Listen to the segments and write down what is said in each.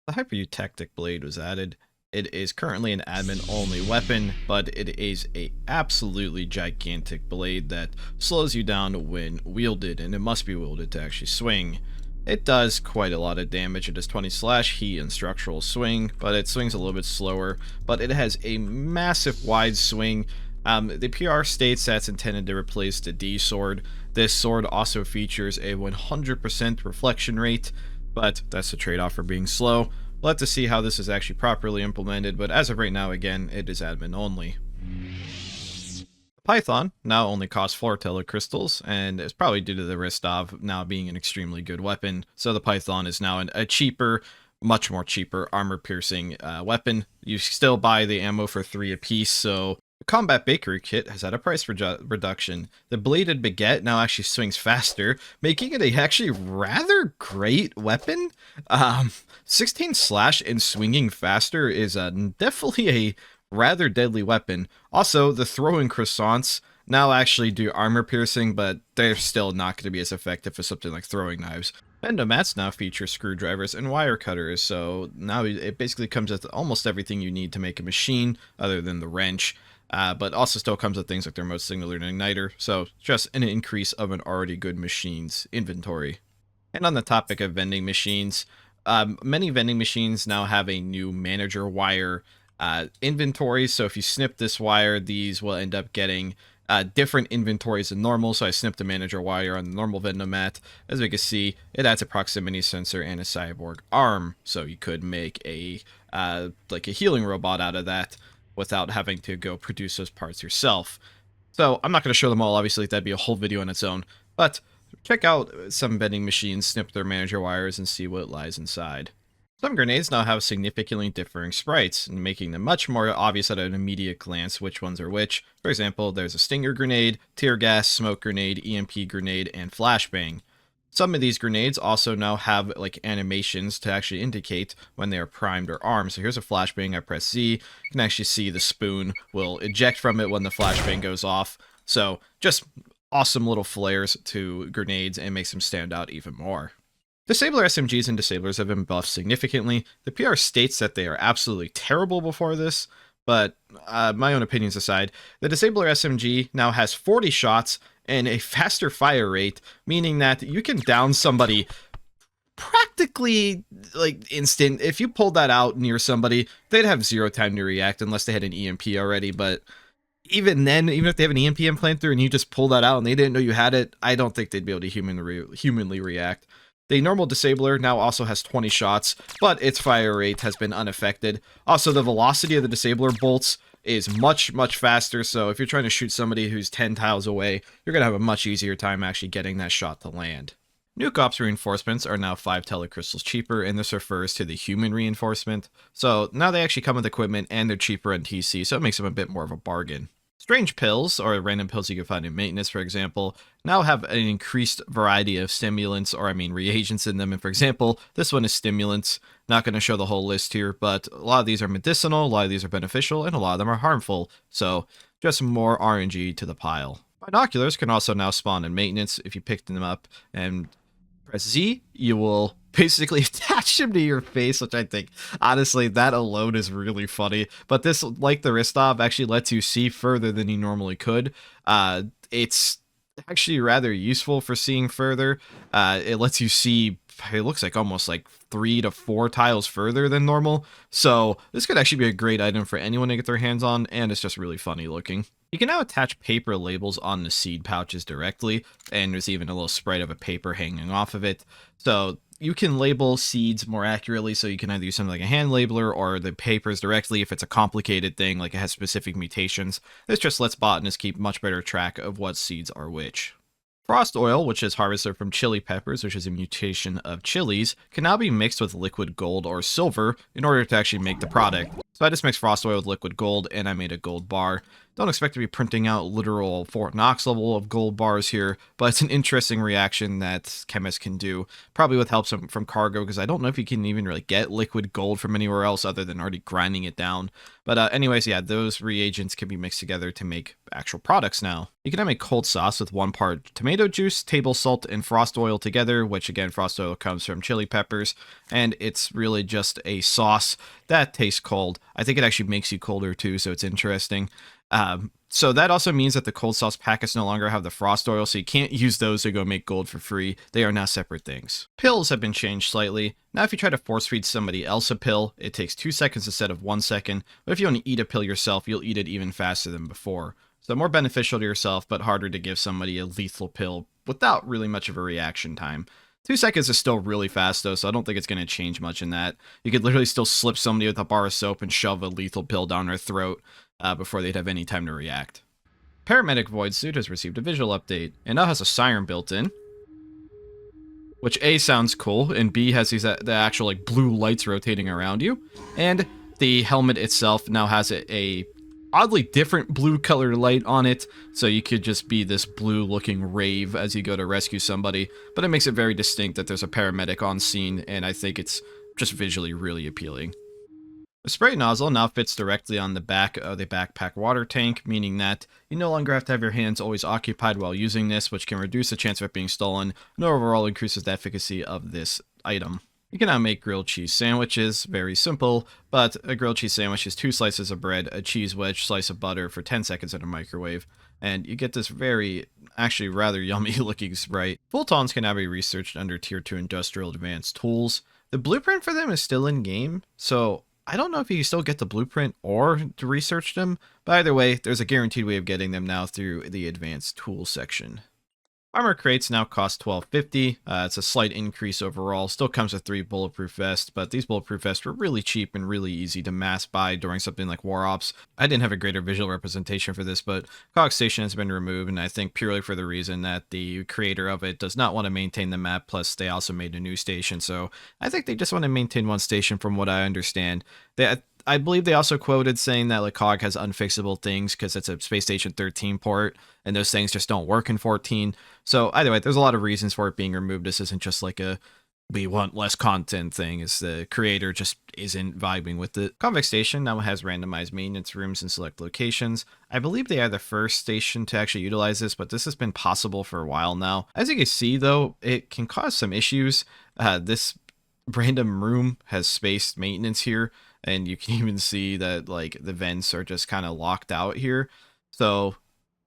The Hypereutactic Blade was added. It is currently an admin-only weapon, but it is a absolutely gigantic blade that slows you down when wielded, and it must be wielded to actually swing. It does quite a lot of damage. It does 20 slash, heat, and structural swing, but it swings a little bit slower, but it has a massive wide swing. The PR states that's intended to replace the D sword. This sword also features a 100% reflection rate, but that's the trade-off for being slow. We'll have to see how this is actually properly implemented, but as of right now, again, it is admin only. Python now only costs 4 telecrystals, and it's probably due to the Ristov now being an extremely good weapon, so the Python is now a cheaper, much more cheaper armor-piercing weapon. You still buy the ammo for 3 apiece, so the Combat Bakery Kit has had a price reduction. The Bladed Baguette now actually swings faster, making it a actually rather great weapon. 16 slash and swinging faster is definitely a rather deadly weapon. Also, the throwing croissants now actually do armor piercing, but they're still not going to be as effective as something like throwing knives. Vendomats now feature screwdrivers and wire cutters, so now it basically comes with almost everything you need to make a machine, other than the wrench. But also still comes with things like their most signaler and igniter, so just an increase of an already good machine's inventory. And on the topic of vending machines, many vending machines now have a new manager wire inventory, so if you snip this wire, these will end up getting different inventories than normal. So I snipped a manager wire on the normal Vendomat. As we can see, it adds a proximity sensor and a cyborg arm, so you could make a like a healing robot out of that without having to go produce those parts yourself. So I'm not going to show them all, obviously that'd be a whole video on its own, but check out some vending machines, snip their manager wires, and see what lies inside. Some grenades now have significantly differing sprites, making them much more obvious at an immediate glance which ones are which. For example, there's a stinger grenade, tear gas, smoke grenade, EMP grenade, and flashbang. Some of these grenades also now have like animations to actually indicate when they are primed or armed. So here's a flashbang, I press Z, you can actually see the spoon will eject from it when the flashbang goes off. So just awesome little flares to grenades and makes them stand out even more. Disabler SMGs and disablers have been buffed significantly. The PR states that they are absolutely terrible before this, but my own opinions aside, the Disabler SMG now has 40 shots and a faster fire rate, meaning that you can down somebody practically like instant. If you pulled that out near somebody, they'd have 0 time to react unless they had an EMP already, but even then, even if they have an EMP implant through and you just pull that out and they didn't know you had it, I don't think they'd be able to humanly react. The normal disabler now also has 20 shots, but its fire rate has been unaffected. Also, the velocity of the disabler bolts is much faster, so if you're trying to shoot somebody who's 10 tiles away, you're going to have a much easier time actually getting that shot to land. Nuke Ops reinforcements are now 5 telecrystals cheaper, and this refers to the human reinforcement. So now they actually come with equipment and they're cheaper on TC, so it makes them a bit more of a bargain. Strange pills, or random pills you can find in maintenance, for example, now have an increased variety of stimulants, or reagents in them. And for example, this one is stimulants. Not going to show the whole list here, but a lot of these are medicinal, a lot of these are beneficial, and a lot of them are harmful. So just more RNG to the pile. Binoculars can also now spawn in maintenance. If you pick them up and press Z, you will basically attach them to your face, which I think, honestly, that alone is really funny. But this, like the Ristov, actually lets you see further than you normally could. It's actually rather useful for seeing further. It lets you see, it looks like almost like 3 to 4 tiles further than normal. So this could actually be a great item for anyone to get their hands on, and it's just really funny looking. You can now attach paper labels on the seed pouches directly, and there's even a little sprite of a paper hanging off of it. So you can label seeds more accurately, so you can either use something like a hand labeler or the papers directly if it's a complicated thing, like it has specific mutations. This just lets botanists keep much better track of what seeds are which. Frost oil, which is harvested from chili peppers, which is a mutation of chilies, can now be mixed with liquid gold or silver in order to actually make the product. So I just mixed frost oil with liquid gold, and I made a gold bar. Don't expect to be printing out literal Fort Knox level of gold bars here, but it's an interesting reaction that chemists can do, probably with help from cargo, because I don't know if you can even really get liquid gold from anywhere else other than already grinding it down. But anyways, yeah, those reagents can be mixed together to make actual products now. You can now make cold sauce with 1 part tomato juice, table salt, and frost oil together, which again, frost oil comes from chili peppers, and it's really just a sauce that tastes cold. I think it actually makes you colder too, so it's interesting. So that also means that the cold sauce packets no longer have the frost oil, so you can't use those to go make gold for free. They are now separate things. Pills have been changed slightly. Now if you try to force feed somebody else a pill, it takes 2 seconds instead of 1 second, but if you want to eat a pill yourself, you'll eat it even faster than before. So more beneficial to yourself, but harder to give somebody a lethal pill without really much of a reaction time. 2 seconds is still really fast though, so I don't think it's going to change much in that. You could literally still slip somebody with a bar of soap and shove a lethal pill down their throat before they'd have any time to react. Paramedic Void Suit has received a visual update, and now has a siren built in, which A, sounds cool, and B, has these the actual like blue lights rotating around you, and the helmet itself now has a oddly different blue colored light on it, so you could just be this blue looking rave as you go to rescue somebody, but it makes it very distinct that there's a paramedic on scene, and I think it's just visually really appealing. The spray nozzle now fits directly on the back of the backpack water tank, meaning that you no longer have to have your hands always occupied while using this, which can reduce the chance of it being stolen, and overall increases the efficacy of this item. You can now make grilled cheese sandwiches, very simple, but a grilled cheese sandwich is 2 slices of bread, a cheese wedge, slice of butter for 10 seconds in a microwave, and you get this very, actually rather yummy looking Sprite. Fultons can now be researched under Tier 2 Industrial Advanced Tools. The blueprint for them is still in game, so I don't know if you still get the blueprint or to research them, but either way, there's a guaranteed way of getting them now through the advanced tools section. Armor crates now cost $12.50. It's a slight increase overall. Still comes with 3 bulletproof vests, but these bulletproof vests were really cheap and really easy to mass buy during something like War Ops. I didn't have a greater visual representation for this, but Cog Station has been removed, and I think purely for the reason that the creator of it does not want to maintain the map, plus they also made a new station, so I think they just want to maintain one station from what I understand. I believe they also quoted saying that like Cog has unfixable things because it's a Space Station 13 port, and those things just don't work in 14. So either way, there's a lot of reasons for it being removed. This isn't just like a we want less content thing, as the creator just isn't vibing with it. Convex Station now has randomized maintenance rooms in select locations. I believe they are the first station to actually utilize this, but this has been possible for a while now. As you can see though, it can cause some issues. This random room has spaced maintenance here, and you can even see that like the vents are just kind of locked out here. So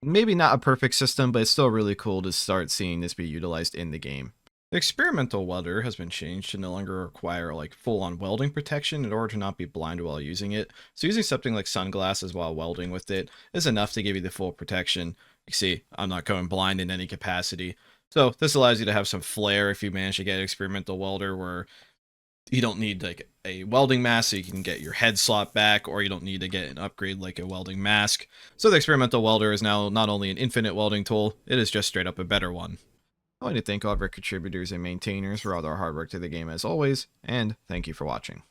maybe not a perfect system, but it's still really cool to start seeing this be utilized in the game. The experimental welder has been changed to no longer require like full-on welding protection in order to not be blind while using it. So using something like sunglasses while welding with it is enough to give you the full protection. You see, I'm not going blind in any capacity. So this allows you to have some flair if you manage to get an experimental welder where you don't need like a welding mask so you can get your head slot back, or you don't need to get an upgrade like a welding mask. So the experimental welder is now not only an infinite welding tool, it is just straight up a better one. I want to thank all of our contributors and maintainers for all their hard work to the game as always, and thank you for watching.